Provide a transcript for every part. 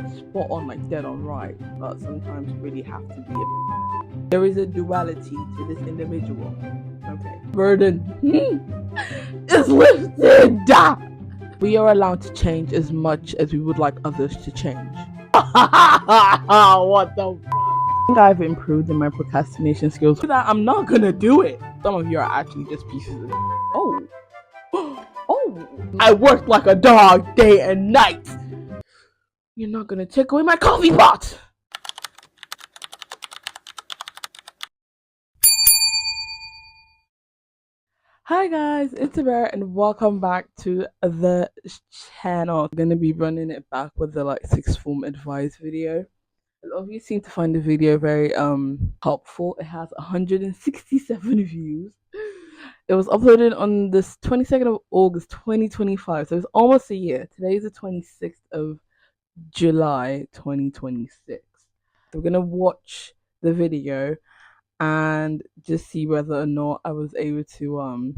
spot on, like dead on right, but sometimes you really have to be there is a duality to this individual. Okay. Burden is lifted. We are allowed to change as much as we would like others to change. What the I think I've improved in my procrastination skills. That I'm not gonna do it. Some of you are actually just pieces of it. Oh. Oh. I worked like a dog day and night. You're not gonna take away my coffee pot. Hi guys, it's Bear and welcome back to the channel. I'm gonna be running it back with the sixth form advice video. A lot of you seem to find the video very helpful. It has 167 views. It was uploaded on this 22nd of August 2025, so it's almost a year. Today is the 26th of July 2026. We're gonna watch the video and just see whether or not I was able to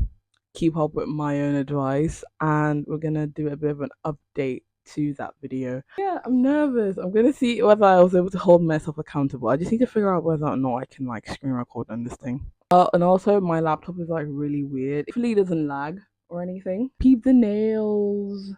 keep up with my own advice, and we're gonna do a bit of an update to that video. Yeah, I'm nervous. I'm gonna see whether I was able to hold myself accountable. I just need to figure out whether or not I can screen record on this thing. And also my laptop is really weird. Hopefully it doesn't lag or anything. Peep the nails.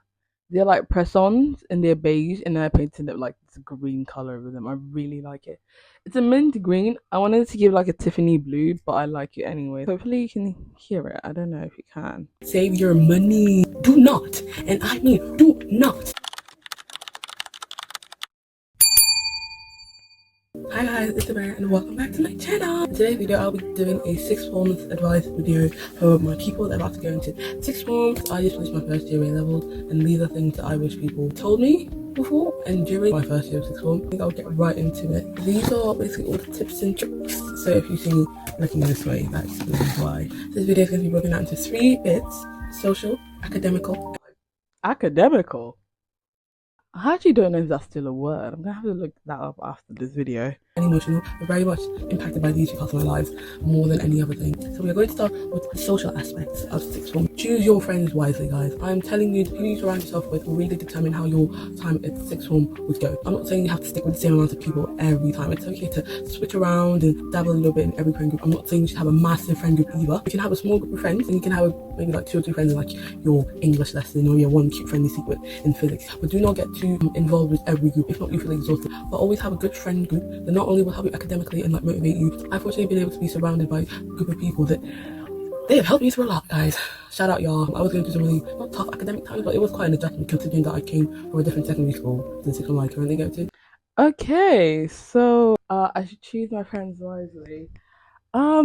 They're press-ons and they're beige, and I painted it this green color with them. I really like it. It's a mint green. I wanted to give a Tiffany blue, but I like it anyway. Hopefully you can hear it. I don't know if you can. Save your money. Do not, and I mean do not. Hi guys, it's Bear and welcome back to my channel. In today's video, I'll be doing a sixth form advice video for my people that are about to go into sixth form. I just finished my first year A levels, and these are things that I wish people told me before and during my first year of sixth form. I think I'll get right into it. These are basically all the tips and tricks. So if you see me looking this way, that's the reason why. This video is going to be broken down into 3 bits: social, academical. Academical? I actually don't know if that's still a word. I'm gonna have to look that up after this video. And emotional, are very much impacted by these 2 parts of my lives more than any other thing. So we're going to start with the social aspects of sixth form. Choose your friends wisely, guys. I'm telling you, who you surround yourself with will really determine how your time at sixth form would go. I'm not saying you have to stick with the same amount of people every time. It's okay to switch around and dabble a little bit in every friend group. I'm not saying you should have a massive friend group either. You can have a small group of friends, and you can have maybe 2 or 3 friends in your English lesson, or your one cute friendly secret in physics. But do not get too involved with every group. If not, you feel exhausted. But always have a good friend group that not only will help you academically and motivate you. I've fortunately been able to be surrounded by a group of people that they have helped me through a lot, guys. Shout out y'all. I was going through some really not tough academic times, but it was quite an adjustment considering that I came from a different secondary school than the second one I currently go to. Okay, so I should choose my friends wisely. I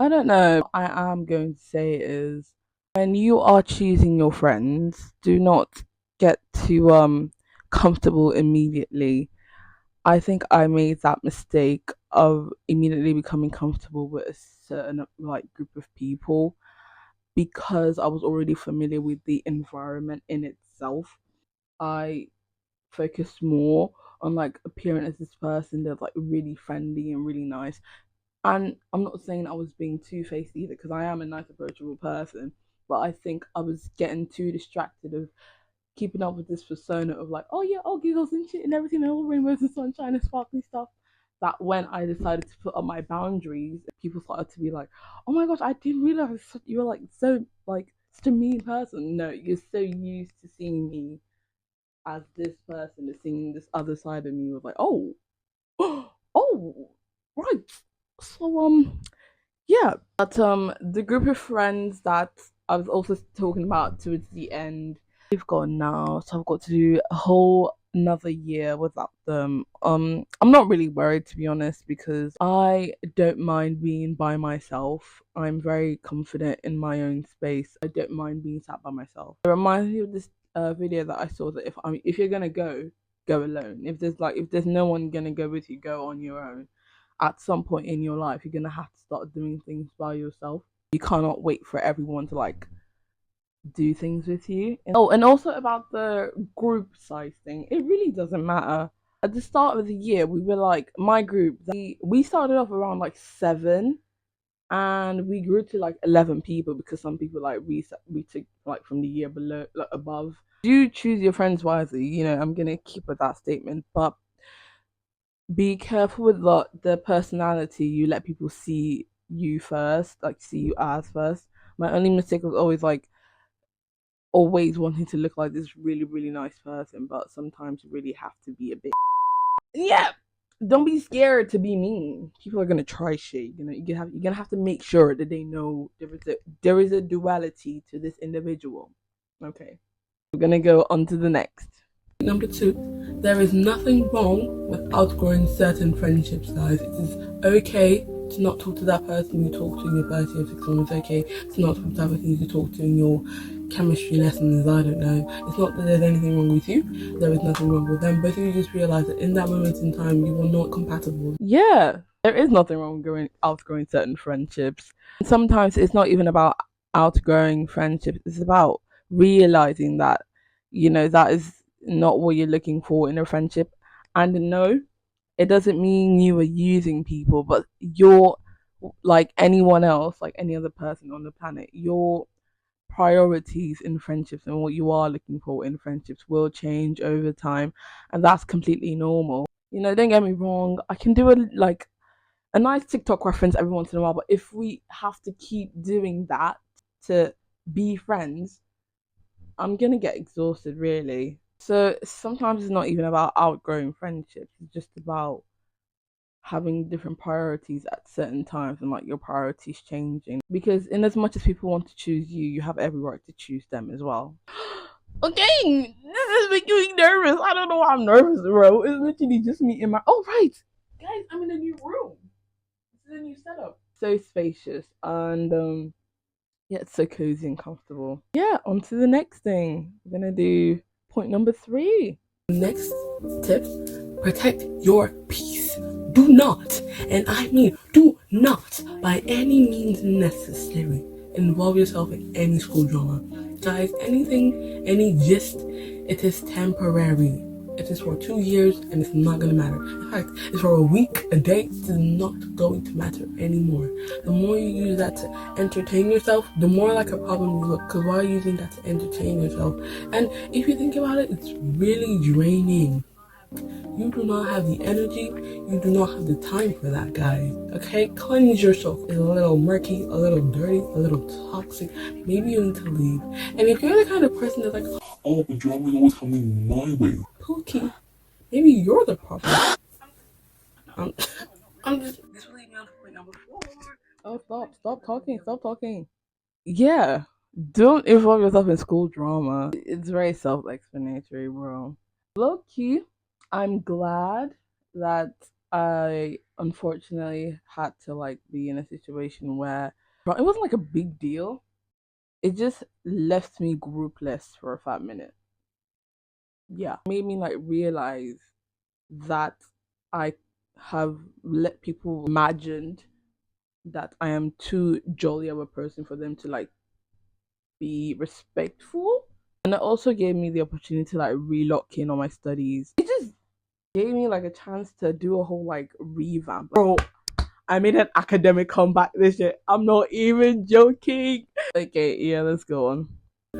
don't know. I am going to say is when you are choosing your friends, do not get too comfortable immediately. I think I made that mistake of immediately becoming comfortable with a certain group of people because I was already familiar with the environment in itself. I focused more on appearing as this person that's really friendly and really nice. And I'm not saying I was being two-faced either, because I am a nice, approachable person. But I think I was getting too distracted of keeping up with this persona of oh yeah, all giggles and shit and everything, and all rainbows and sunshine and sparkly stuff. That when I decided to put up my boundaries, people started to be like, "Oh my gosh, I didn't realize you were so such a mean person." No, you're so used to seeing me as this person, is seeing this other side of me was oh, oh, right. So yeah, but the group of friends that I was also talking about towards the end, they've gone now, so I've got to do a whole another year without them. I'm not really worried, to be honest, because I don't mind being by myself. I'm very confident in my own space. I don't mind being sat by myself. It reminds me of this video that I saw, that if you're gonna go alone. If there's no one gonna go with you, go on your own. At some point in your life, you're gonna have to start doing things by yourself. You cannot wait for everyone to do things with you. And also about the group size thing, it really doesn't matter. At the start of the year, we were my group, we started off around 7, and we grew to like 11 people because some people like we took like from the year below, like above. Do choose your friends wisely. I'm gonna keep with that statement, but be careful with the personality you let people see you first, like see you as first. My only mistake was always wanting to look like this really, really nice person, but sometimes you really have to be a bit. Yeah, don't be scared to be mean. People are gonna try shit. You're gonna have to make sure that they know there is a duality to this individual. Okay, we're gonna go on to the next. Number two, there is nothing wrong with outgrowing certain friendships, guys. It is okay to not talk to that person you talk to in your first year of 6 months. It's okay to not talk to that person you talk to in your chemistry lessons. I don't know. It's not that there's anything wrong with you. There is nothing wrong with them. But you just realize that in that moment in time, you were not compatible. Yeah, there is nothing wrong with outgrowing certain friendships. And sometimes it's not even about outgrowing friendships. It's about realizing that that is not what you're looking for in a friendship. And no, it doesn't mean you are using people, but you're like anyone else, like any other person on the planet. Your priorities in friendships and what you are looking for in friendships will change over time, and that's completely normal. Don't get me wrong. I can do a nice TikTok reference every once in a while, but if we have to keep doing that to be friends, I'm gonna get exhausted, really. So sometimes it's not even about outgrowing friendships. It's just about having different priorities at certain times and like your priorities changing. Because in as much as people want to choose you, you have every right to choose them as well. Okay, this is making me nervous. I don't know why I'm nervous, bro. It's literally just me in my. Oh right, guys, I'm in a new room. This is a new setup. So spacious and yeah, it's so cozy and comfortable. Yeah, on to the next thing. We're gonna do point number 3. Next tip, protect your peace. Do not, and I mean do not, by any means necessary, involve yourself in any school drama. Guys, anything, any gist, it is temporary. It is for 2 years and it's not gonna matter. In fact, it's for a week, a day, it's not going to matter anymore. The more you use that to entertain yourself, the more like a problem you look. Because why are you using that to entertain yourself? And if you think about it, it's really draining. You do not have the energy, you do not have the time for that, guys. Okay? Cleanse yourself. It's a little murky, a little dirty, a little toxic. Maybe you need to leave. And if you're the kind of person that's like, oh, but you're always coming my way. Pookie, maybe you're the problem. I'm, I'm just. This will lead me on to point number 4. Oh, stop talking, stop talking. Yeah, don't involve yourself in school drama. It's very self-explanatory, bro. Low key, I'm glad that I unfortunately had to like be in a situation where it wasn't like a big deal. It just left me groupless for a fat minute. Yeah, made me like realize that I have let people imagined that I am too jolly of a person for them to like be respectful. And it also gave me the opportunity to like re-lock in on my studies. It just gave me like a chance to do a whole like revamp. Bro, I made an academic comeback this year. I'm not even joking. Okay, yeah, let's go on.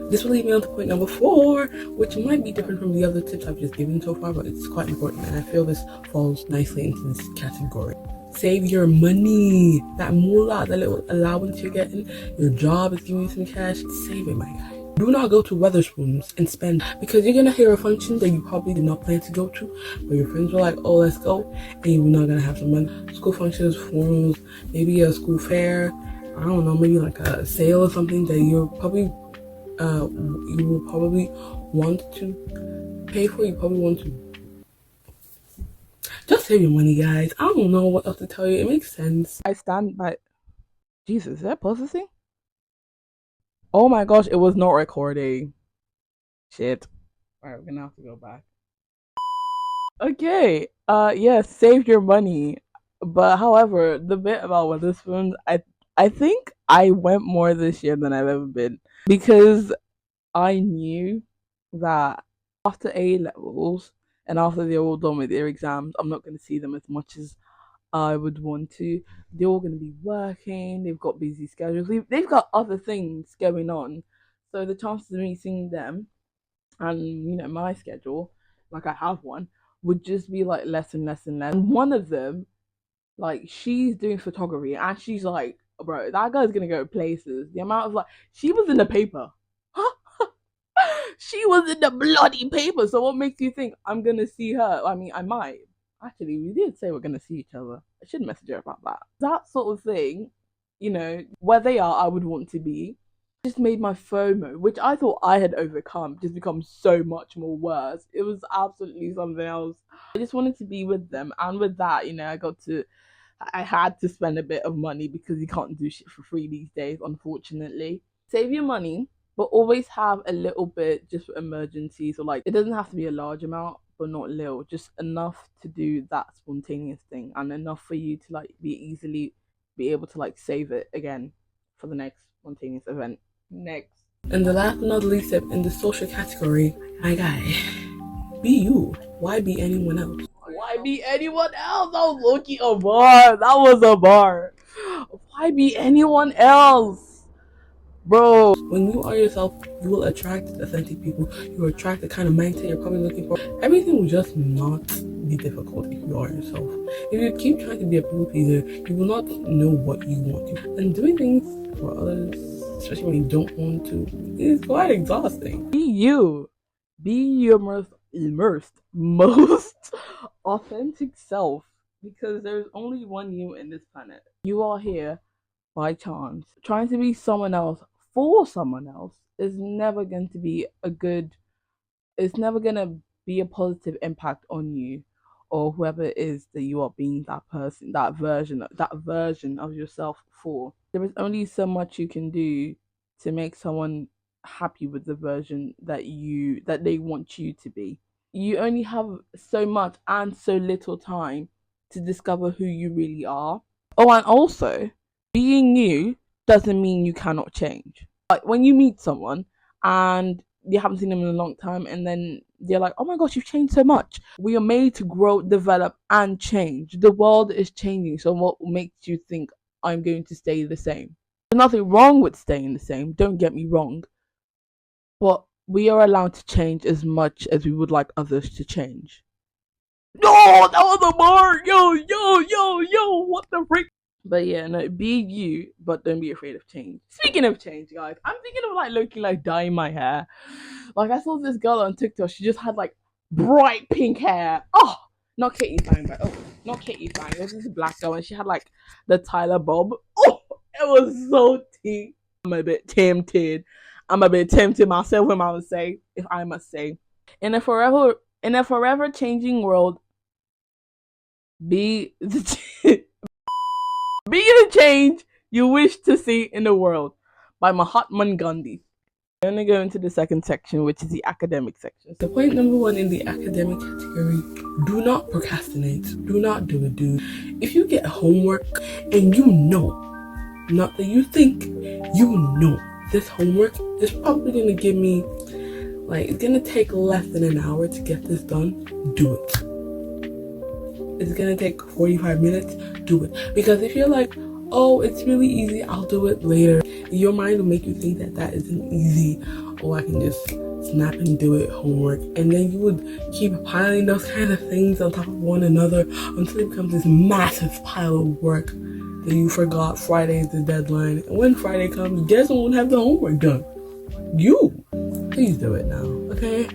This will lead me on to point number 4, which might be different from the other tips I've just given so far, but it's quite important, and I feel this falls nicely into this category. Save your money. That moolah, that little allowance you're getting, your job is giving you some cash, save it, my guy. Do not go to Weatherspoons and spend, because you're gonna hear a function that you probably did not plan to go to, but your friends were like, oh, let's go, and you're not gonna have some money. School functions, forums, maybe a school fair, I don't know, maybe like a sale or something that you will probably want to pay for. You probably want to just save your money, guys. I don't know what else to tell you. It makes sense. I stand by. Jesus, is that processing? Oh my gosh, it was not recording. Shit. Alright, we're gonna have to go back. Okay. Yeah, save your money. But however, the bit about Weatherspoons, I think I went more this year than I've ever been because I knew that after A levels and after they're all done with their exams, I'm not going to see them as much as I would want to. They're all going to be working. They've got busy schedules. They've got other things going on. So the chances of me seeing them and my schedule, like I have one, would just be like less and less and less. And one of them, like she's doing photography, and she's like, bro, that girl's gonna go places. The amount of like she was in the paper. She was in the bloody paper. So what makes you think I'm gonna see her? I mean, I might. Actually, we did say we're gonna see each other. I should message her about that. That sort of thing, where they are, I would want to be. Just made my FOMO, which I thought I had overcome, just become so much more worse. It was absolutely something else. I just wanted to be with them, and with that, I had to spend a bit of money because you can't do shit for free these days, unfortunately. Save your money, but always have a little bit just for emergencies, or like it doesn't have to be a large amount, but not little, just enough to do that spontaneous thing and enough for you to like be able to like save it again for the next spontaneous event. Next. And the last but not least step in the social category, my guy, be you. Why be anyone else? Why be anyone else? I was looking a bar. That was a bar. Why be anyone else? Bro, when you are yourself, you will attract authentic people. You will attract the kind of mindset you're probably looking for. Everything will just not be difficult if you are yourself. If you keep trying to be a people pleaser, you will not know what you want. And doing things for others, especially when you don't want to, is quite exhausting. Be you. Be your most authentic self, because there's only one you in this planet. You are here by chance. Trying to be someone else for someone else is never going to be it's never going to be a positive impact on you or whoever it is that you are being that person, that version of yourself for. There is only so much you can do to make someone happy with the version that they want you to be. You only have so much and so little time to discover who you really are. Oh, and also, being you doesn't mean you cannot change. Like when you meet someone and you haven't seen them in a long time, and then they're like, oh my gosh, you've changed so much. We are made to grow, develop, and change. The world is changing, so what makes you think I'm going to stay the same? There's nothing wrong with staying the same, don't get me wrong, but we are allowed to change as much as we would like others to change. No, that was a bar. Yo, yo, yo, yo. What the freak? But yeah, no, be you, but don't be afraid of change. Speaking of change, guys, I'm thinking of like looking like dyeing my hair. Like I saw this girl on TikTok. She just had like bright pink hair. Oh, not Katie Fang, but not Katie Fang. It was this black girl, and she had like the Tyler Bob. Oh, it was so tea. I'm a bit tempted. I'm a bit tempted myself, if I must say, if I must say. In a forever changing world, be the be the change you wish to see in the world, by Mahatma Gandhi. I'm gonna go into the second section, which is the academic section. So point number one in the academic category: do not procrastinate. Do not do it, dude. If you get homework and you know, not that you think, you know, this homework is probably gonna give me, like, it's gonna take less than an hour to get this done, do it. It's gonna take 45 minutes, do it. Because if you're like, oh, it's really easy, I'll do it later, your mind will make you think that that isn't easy. Oh, I can just snap and do it, homework. And then you would keep piling those kind of things on top of one another until it becomes this massive pile of work that you forgot Friday is the deadline. And when Friday comes, guess who won't have the homework done? You. Please do it now, okay?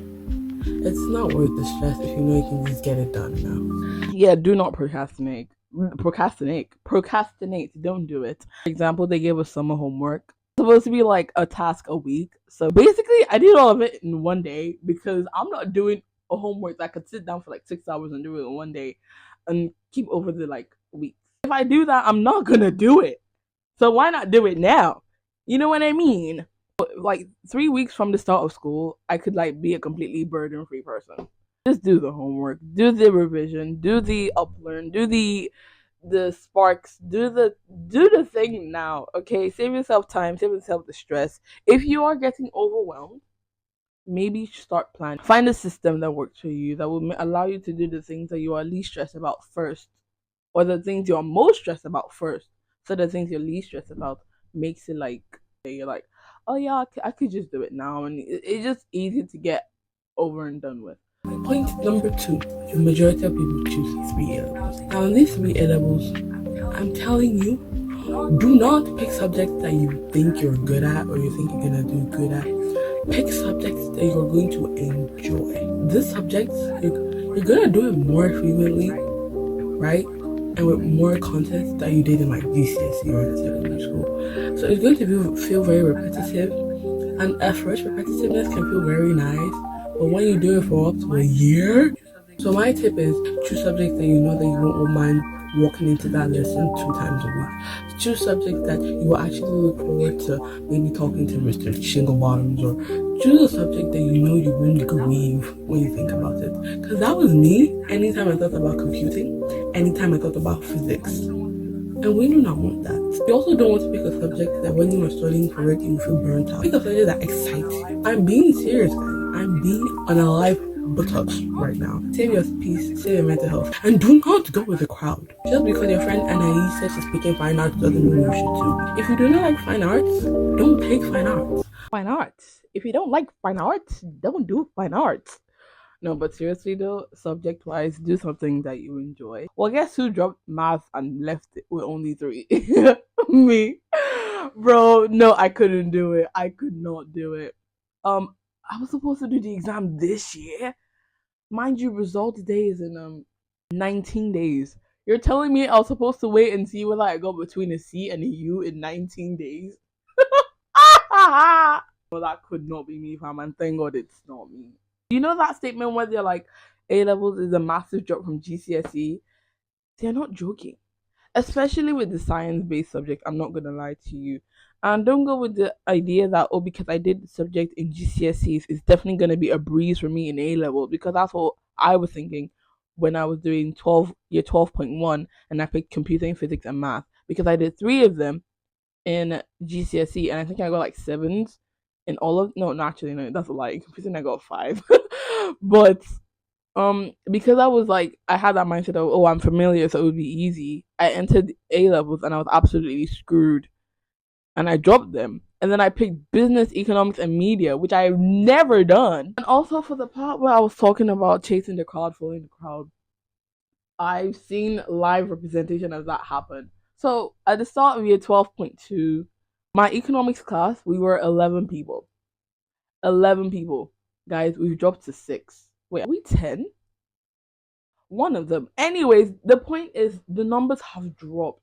It's not worth the stress if you know you can just get it done now. Yeah, do not procrastinate. Procrastinate. Don't do it. For example, they gave us summer homework. It's supposed to be like a task a week. So basically, I did all of it in one day because I'm not doing a homework that I could sit down for like 6 hours and do it in one day and keep over the like weeks. If I do that, I'm not gonna do it. So why not do it now? You know what I mean? Like 3 weeks from the start of school, I could like be a completely burden-free person. Just do the homework, do the revision, do the uplearn, do the sparks, do the thing now. Okay, save yourself time, save yourself the stress. If you are getting overwhelmed, maybe start planning. Find a system that works for you that will allow you to do the things that you are least stressed about first. or the things you're most stressed about first. So the things you're least stressed about makes it like you're like, oh yeah, I could just do it now, and it's just easy to get over and done with. Point number two: the majority of people choose three A levels. Now, in these three A levels, I'm telling you, do not pick subjects that you think you're good at or you think you're gonna do good at. Pick subjects that you're going to enjoy. This subjects you're gonna do it more frequently, right? And with more content that you did in like GCSE or in secondary school. So it's going to feel very repetitive. And at first, repetitiveness can feel very nice, but when you do it for up to a year, so my tip is choose subjects that you know that you won't mind walking into that lesson 2 times a week. Choose subjects that you will actually look forward to maybe talking to Mr. Shinglebottoms, or choose a subject that you know you wouldn't grieve when you think about it. Because that was me anytime I thought about computing, anytime I thought about physics. And we do not want that. We also don't want to pick a subject that when you are studying for it, you feel burnt out. Pick a subject that excites you. I'm being serious, guys. I'm being on a live buttocks right now. Save your peace, save your mental health. And do not go with the crowd. Just because your friend Anais says she's picking fine arts doesn't mean you should too. If you do not like fine arts, don't pick fine arts. Fine arts. If you don't like fine arts, don't do fine arts. No, but seriously though, subject wise, do something that you enjoy. Well, guess who dropped math and left it with only 3? Me. Bro, no, I couldn't do it. I could not do it. I was supposed to do the exam this year. Mind you, result day is in 19 days. You're telling me I was supposed to wait and see whether I got between a C and a U in 19 days? Well, that could not be me, fam, and thank God it's not me. You know that statement where they're like, A levels is a massive drop from GCSE? They're not joking. Especially with the science based subject, I'm not gonna lie to you. And don't go with the idea that, oh, because I did the subject in GCSEs, it's definitely gonna be a breeze for me in A level, because that's what I was thinking when I was doing 12.1 and I picked computing, physics, and math. Because I did 3 of them in GCSE, and I think I got like sevens in all of. No, actually, no, that's a lie. In computing, I got 5. But because I was like, I had that mindset of, oh, I'm familiar, so it would be easy. I entered A levels and I was absolutely screwed, and I dropped them. And then I picked business, economics, and media, which I've never done. And also for the part where I was talking about chasing the crowd, following the crowd, I've seen live representation of that happen. So at the start of year 12.2, my economics class, we were 11 people. 11 people. Guys, we've dropped to 6. Wait, are we 10? One of them. Anyways, the point is the numbers have dropped.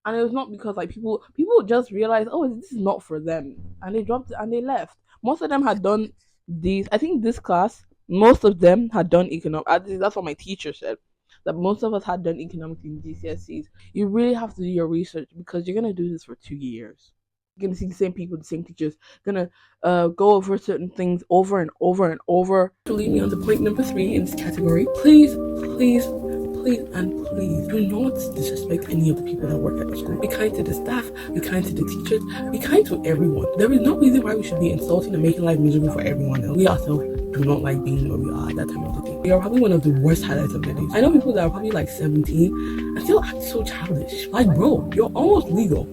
And it was not because like people just realized, oh, this is not for them. And they dropped it and they left. Most of them had done these. I think this class, most of them had done economics. That's what my teacher said. That most of us had done economics in GCSEs. You really have to do your research because you're gonna do this for 2 years. You're gonna see the same people, the same teachers, gonna go over certain things over and over and over. To lead me on to point number 3 in this category, please, please, please, and please do not disrespect any of the people that work at the school. Be kind to the staff, be kind to the teachers, be kind to everyone. There is no reason why we should be insulting and making life miserable for everyone else. We ourselves do not like being where we are at that time of the day. We are probably one of the worst highlights of the day. I know people that are probably like 17 and still act so childish. Like, bro, you're almost legal.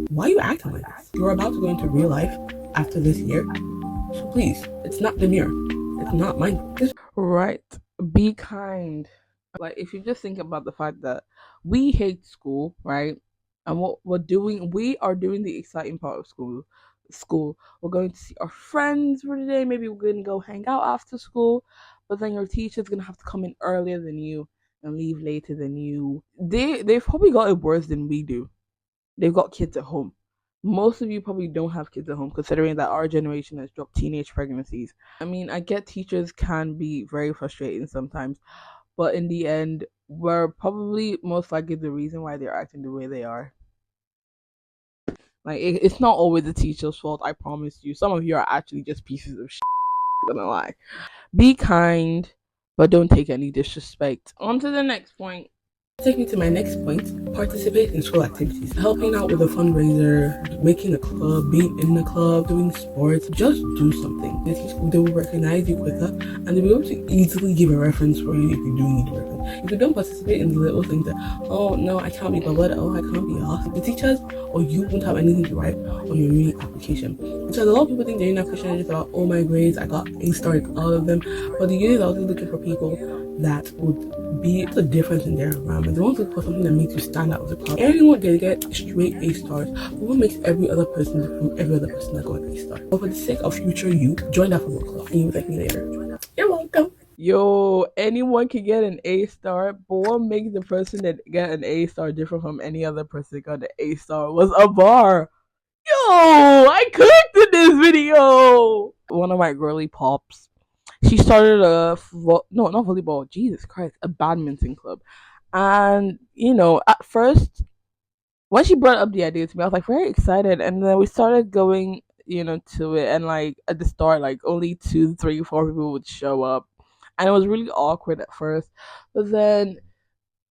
Why are you acting like this? You're about to go into real life after this year. So please, it's not the mirror. It's not mine. Right. Be kind. Like, if you just think about the fact that we hate school, right? And what we are doing the exciting part of school. We're going to see our friends for the day. Maybe we're going to go hang out after school. But then your teacher's going to have to come in earlier than you and leave later than you. They've probably got it worse than we do. They've got kids at home. Most of you probably don't have kids at home, considering that our generation has dropped teenage pregnancies. I mean, I get teachers can be very frustrating sometimes, but in the end, we're probably most likely the reason why they're acting the way they are. Like, it's not always the teacher's fault, I promise you. Some of you are actually just pieces of shit, I'm gonna lie. Be kind, but don't take any disrespect. On to the next point. Take me to my next point. Participate in school activities. Helping out with a fundraiser, making a club, being in the club, doing sports. Just do something. They will recognize you quicker and they'll be able to easily give a reference for you if you do need a reference. if you don't participate in the little things that, oh no, I can't be bothered, oh I can't be asked, the teachers or you won't have anything to write on your uni application. Because a lot of people think their uni application is just about, oh my grades, I got A star in all of them. But the uni is also looking for people that would be a difference in their environment. They want to look for something that makes you stand out of the crowd. Everyone can get straight A stars, but what makes every other person different from every other person that got an A star? But for the sake of future you, join that football club and you will thank me later. You're welcome. Yo, anyone can get an A star, but what makes the person that get an A star different from any other person that got an A star was a bar. Yo, I cooked in this video. One of my girly pops, she started no, not volleyball, Jesus Christ, a badminton club. And at first when she brought up the idea to me, I was like very excited, and then we started going, to it, and like at the start, like only two, three, four people would show up, and it was really awkward at first, but then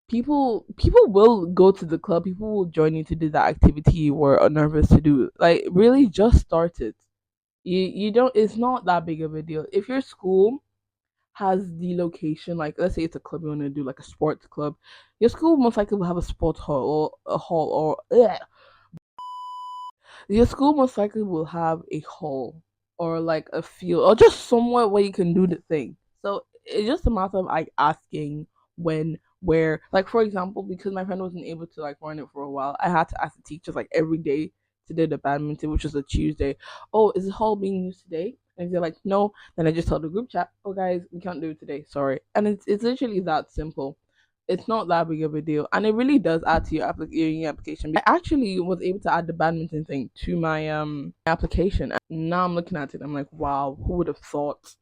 people will go to the club, people will join you to do that activity you were nervous to do. Like really, just start it. You don't. It's not that big of a deal if your school has the location, like let's say it's a club you want to do, like a sports club, your school most likely will have a sports hall or a hall or your school most likely will have a hall or like a field or just somewhere where you can do the thing. So it's just a matter of like asking when, where. Like for example, because my friend wasn't able to like run it for a while, I had to ask the teachers like every day to do the badminton, which was a Tuesday. Oh, is the hall being used today? And if they're like no, then I just told the group chat, oh guys, we can't do it today. Sorry. And it's literally that simple. It's not that big of a deal, and it really does add to your application. I actually was able to add the badminton thing to my application. Now I'm looking at it, I'm like, wow, who would have thought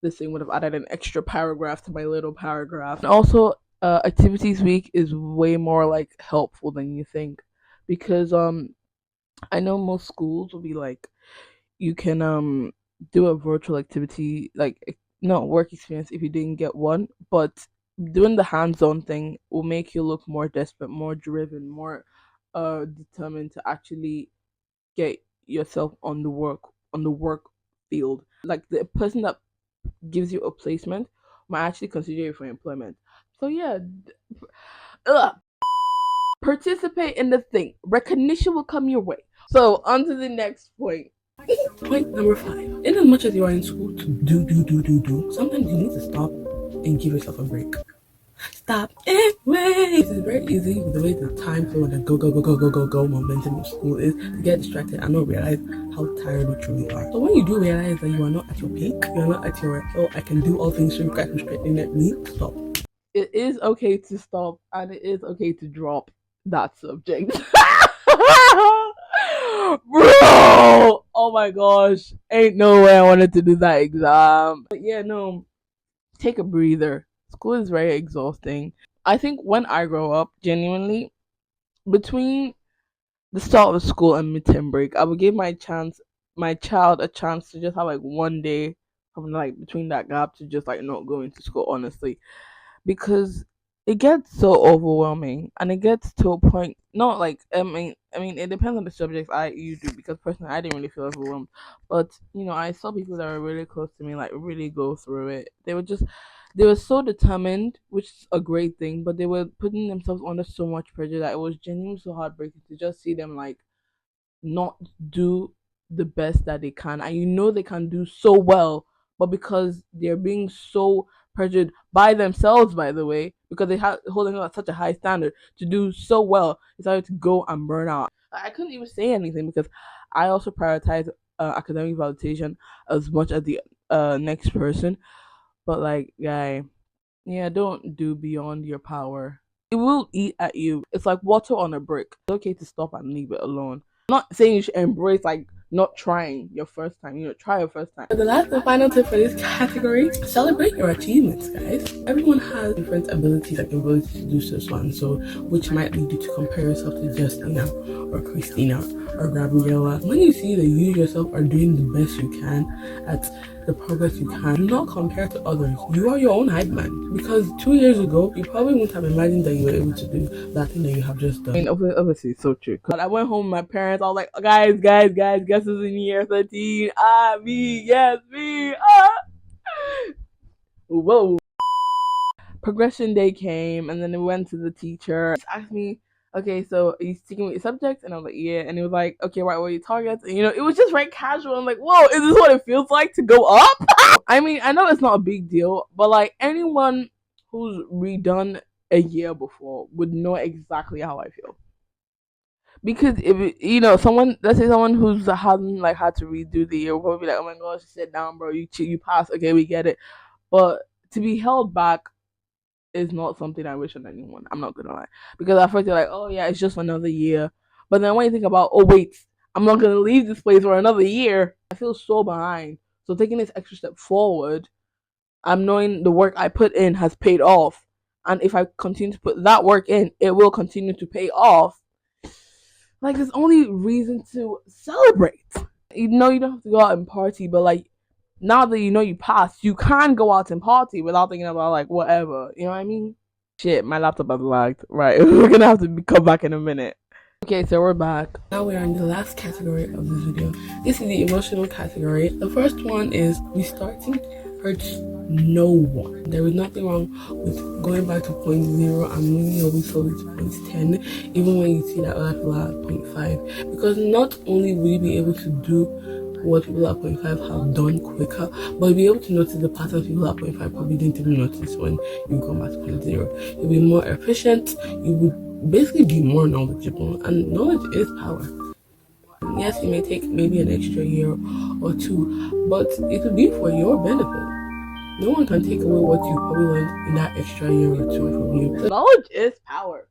this thing would have added an extra paragraph to my little paragraph? And also, activities week is way more like helpful than you think, because I know most schools will be like, you can do a virtual activity, like no work experience if you didn't get one, but doing the hands-on thing will make you look more desperate, more driven, more determined to actually get yourself on the work field. Like the person that gives you a placement might actually consider you for employment. So yeah, ugh, participate in the thing. Recognition will come your way. So on to the next point. Point number 5. In as much as you are in school to do, sometimes you need to stop and give yourself a break. Stop and wait. It's very easy with the way the time flow and the go momentum of school is to get distracted and not realize how tired you truly are. So when you do realize that you are not at your peak, you are not at your, oh, I can do all things through Christ who strengthens me, stop. It is okay to stop, and it is okay to drop that subject. Bro, oh my gosh, ain't no way I wanted to do that exam. But yeah, no, take a breather. School is very exhausting. I think when I grow up, genuinely, between the start of school and midterm break, I would give my child a chance to just have like one day from like between that gap to just like not going to school, honestly, because it gets so overwhelming, and it gets to a point, not like I mean it depends on the subjects I you do, because personally I didn't really feel overwhelmed, but I saw people that were really close to me like really go through it. They were so determined, which is a great thing, but they were putting themselves under so much pressure that it was genuinely so heartbreaking to just see them like not do the best that they can, and they can do so well, but because they're being so pressured by themselves, by the way, because they have holding up such a high standard to do so well, decided to go and burn out. I couldn't even say anything because I also prioritize academic validation as much as the next person. But like, guy, yeah, don't do beyond your power. It will eat at you. It's like water on a brick. It's okay to stop and leave it alone. I'm not saying you should embrace like not trying your first time. Try your first time. The last and final tip for this category: celebrate your achievements, guys. Everyone has different abilities and abilities to do so and so, which might lead you to compare yourself to Justina or Christina or Gabriella. When you see that you yourself are doing the best you can at the progress you can, do not compare to others. You are your own hype man. Because 2 years ago, you probably wouldn't have imagined that you were able to do that thing that you have just done. I mean, obviously, it's so true. But I went home with my parents. I was like, guys, guess who's in year 13? Ah, me, yes, me. Ah. Whoa. progression day came, and then we went to the teacher. He asked me, okay, so are you sticking with your subjects? And I was like, yeah. And he was like, okay, right, what are your targets? And it was just very casual. I'm like, whoa, is this what it feels like to go up? I mean, I know it's not a big deal, but like anyone who's redone a year before would know exactly how I feel. Because if someone, let's say someone who's hasn't like had to redo the year, will probably be like, oh my gosh, sit down, bro, you passed, okay, we get it. But to be held back is not something I wish on anyone. I'm not gonna lie, because at first you're like, oh yeah, it's just another year, but then when you think about, oh wait, I'm not gonna leave this place for another year, I feel so behind. So taking this extra step forward, I'm knowing the work I put in has paid off, and if I continue to put that work in, it will continue to pay off. Like, there's only reason to celebrate. You don't have to go out and party, but like, now that you passed, you can go out and party without thinking about like whatever. You know what I mean? Shit, my laptop has lagged. Right, we're gonna have to come back in a minute. Okay, so we're back. Now we're in the last category of this video. This is the emotional category. The first one is restarting hurts no one. There is nothing wrong with going back to point zero and moving your way slowly to point 10, even when you see that other people are at point 5. Because not only will you be able to do what people at point 5 have done quicker, but you'll be able to notice the patterns people at point 5 probably didn't even notice when you go back to point 0. You'll be more efficient, you will basically be more knowledgeable, and knowledge is power. Yes, it may take maybe an extra year or two, but it will be for your benefit. No one can take away what you probably learned in that extra year or two from you. So knowledge is power.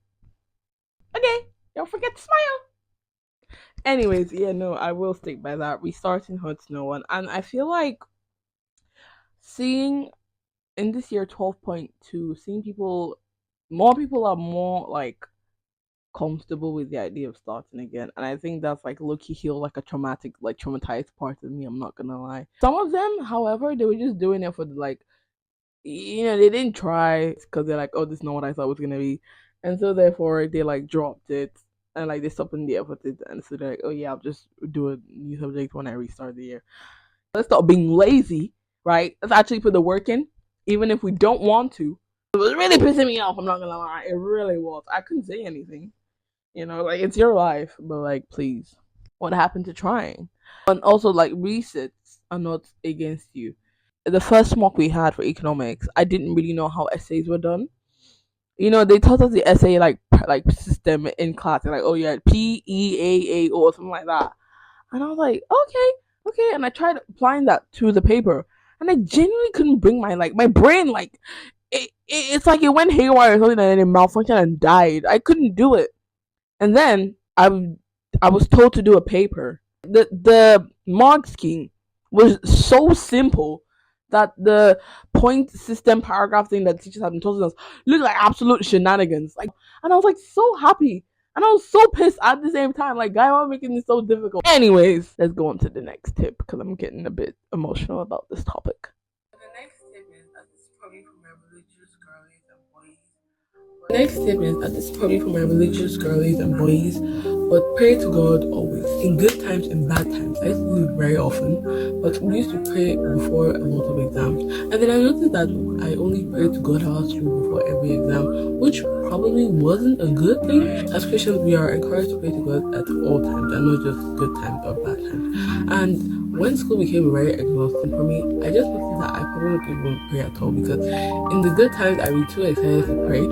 Okay, don't forget to smile. Anyways, yeah, no, I will stick by that. Restarting hurts no one. And I feel like seeing in this year 12.2, seeing more people are more like comfortable with the idea of starting again, and I think that's like low-key heal like a traumatized part of me. I'm not gonna lie. Some of them, however, they were just doing it for the like, they didn't try because they're like, oh, this is not what I thought it was gonna be, and so therefore they like dropped it and like they stopped in the effort it, and so they're like, oh yeah, I'll just do a new subject when I restart the year. Let's stop being lazy, right? Let's actually put the work in, even if we don't want to. It was really pissing me off. I'm not gonna lie, it really was. I couldn't say anything. Like it's your life, but like, please, what happened to trying? And also, like, resets are not against you. The first mock we had for economics, I didn't really know how essays were done. They taught us the essay like system in class. They're like, oh yeah, PEAA or something like that, and I was like, okay, and I tried applying that to the paper, and I genuinely couldn't bring my brain like it's like it went haywire or something, and then it malfunctioned and died. I couldn't do it. And then I was told to do a paper. The mark scheme was so simple that the point system paragraph thing that teachers have been telling us looked like absolute shenanigans. Like, and I was like so happy. And I was so pissed at the same time. Like, guy, why making this so difficult? Anyways, let's go on to the next tip because I'm getting a bit emotional about this topic. The next tip is that this is probably for my religious girlies and boys. Next tip is that this is probably for my religious girlies and boys, but pray to God always, in good times and bad times. I used to do it very often, but we used to pray before a lot of exams. And then I noticed that I only prayed to God how to before every exam, which probably wasn't a good thing. As Christians, we are encouraged to pray to God at all times, and not just good times or bad times. And when school became very exhausting for me, I just noticed that I probably didn't even pray at all, because in the good times I'd be too excited to pray,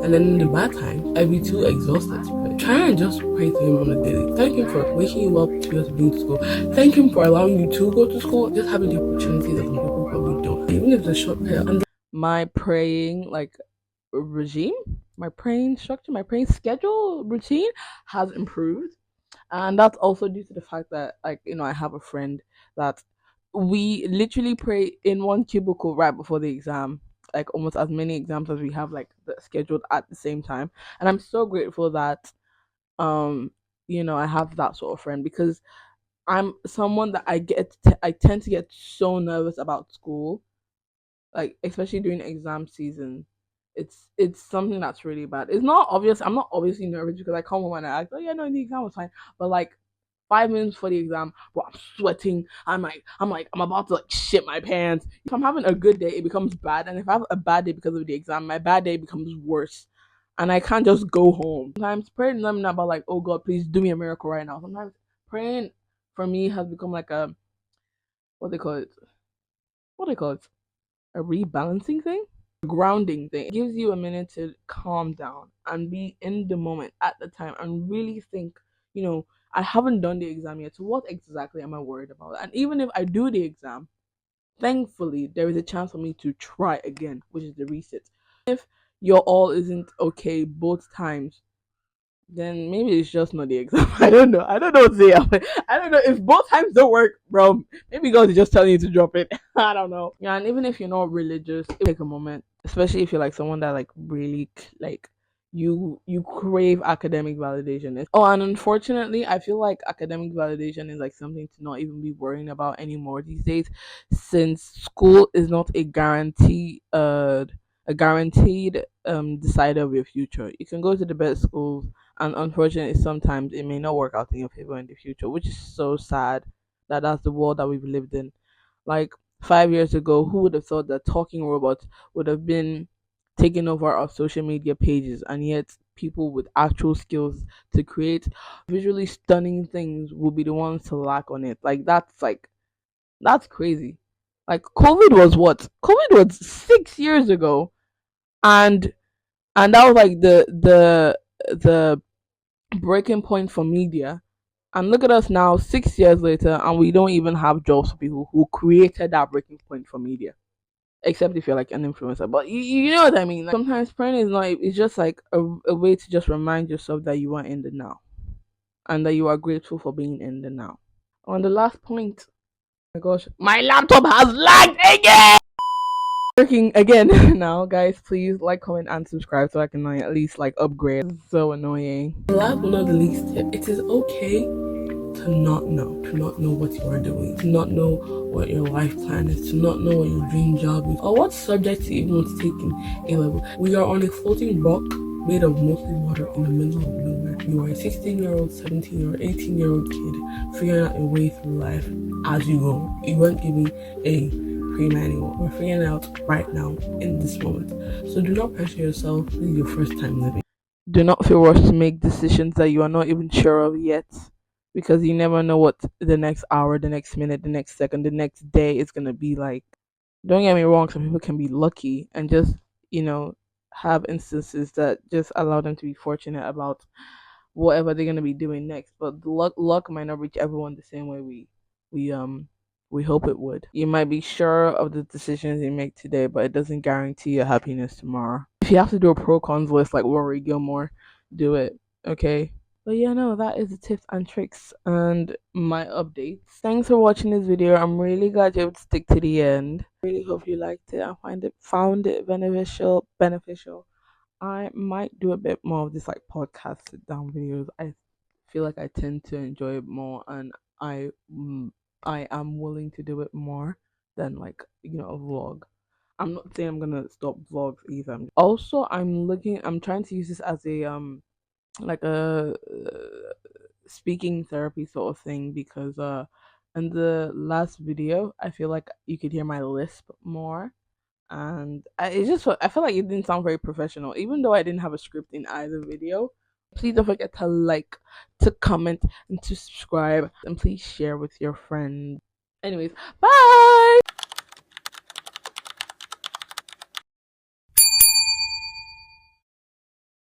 and then in the bad time, I'd be too exhausted to pray. Try and just pray to Him on a daily. Thank Him for waking you up to be able to be to school. Thank Him for allowing you to go to school. Just having the opportunity that some people probably don't. Even if it's a short prayer. And my praying regime, my praying structure, my praying schedule routine has improved. And that's also due to the fact that I have a friend that we literally pray in one cubicle right before the exam, like almost as many exams as we have scheduled at the same time. And I'm so grateful that um I have that sort of friend, because I'm someone that I tend to get so nervous about school, like especially during exam season. It's something that's really bad. It's not obvious. I'm not obviously nervous because I come home and I act, oh yeah, no, the exam was fine. But like, 5 minutes for the exam, bro, I'm sweating. I'm about to like shit my pants. If I'm having a good day, it becomes bad, and if I have a bad day because of the exam, my bad day becomes worse, and I can't just go home. Sometimes praying is not about like, oh God, please do me a miracle right now. Sometimes praying for me has become like a what they call it, what they call it, a rebalancing thing, a grounding thing. It gives you a minute to calm down and be in the moment at the time and really think, you know, I haven't done the exam yet, so what exactly am I worried about? And even if I do the exam, thankfully there is a chance for me to try again, which is the reset. If your all isn't okay both times, then maybe it's just not the exam. I don't know. I don't know what to say. I don't know if both times don't work, bro. Maybe God is just telling you to drop it. I don't know. Yeah, and even if you're not religious, it take a moment, especially if you're like someone that like really like you crave academic validation. Oh, and unfortunately, I feel like academic validation is like something to not even be worrying about anymore these days, since school is not a guarantee. A guaranteed decider of your future. You can go to the best schools, and unfortunately sometimes it may not work out in your favor in the future, which is so sad that that's the world that we've lived in. Like 5 years ago, who would have thought that talking robots would have been taking over our social media pages, and yet people with actual skills to create visually stunning things will be the ones to lack on it. Like that's crazy. Like COVID was what? COVID was 6 years ago, and that was like the breaking point for media. And look at us now, 6 years later, and we don't even have jobs for people who created that breaking point for media. Except if you're like an influencer, but you know what I mean. Like, sometimes praying is not. It's just like a way to just remind yourself that you are in the now, and that you are grateful for being in the now. On the last point, oh my gosh, my laptop has lagged again. Working again now, guys. Please like, comment, and subscribe so I can like, at least like upgrade. It's so annoying. Last but not the least, it is okay to not know what you are doing, to not know what your life plan is, to not know what your dream job is, or what subject you even want to take in A level. We are on a floating rock made of mostly water in the middle of nowhere. You are a 16-year-old, 17-year-old, 18-year-old kid figuring out your way through life as you go. You weren't given a pre-manual. We're figuring it out right now in this moment. So do not pressure yourself. This is your first time living. Do not feel rushed to make decisions that you are not even sure of yet, because you never know what the next hour, the next minute, the next second, the next day is going to be like. Don't get me wrong, some people can be lucky and just, you know, have instances that just allow them to be fortunate about whatever they're going to be doing next, but the luck might not reach everyone the same way we um we hope it would. You might be sure of the decisions you make today, but it doesn't guarantee your happiness tomorrow. If you have to do a pro cons list like Rory Gilmore, do it. Okay. But yeah, no, that is the tips and tricks and my updates. Thanks for watching this video. I'm really glad you able to stick to the end. Really hope you liked it. I found it beneficial. I might do a bit more of this like podcast sit down videos. I feel like I tend to enjoy it more, and I mm, I am willing to do it more than like a vlog. I'm not saying I'm gonna stop vlogs either. I'm trying to use this as a like a speaking therapy sort of thing, because in the last video I feel like you could hear my lisp more, and I feel like it didn't sound very professional, even though I didn't have a script in either video. Please don't forget to like, to comment, and to subscribe, and please share with your friends. Anyways, bye.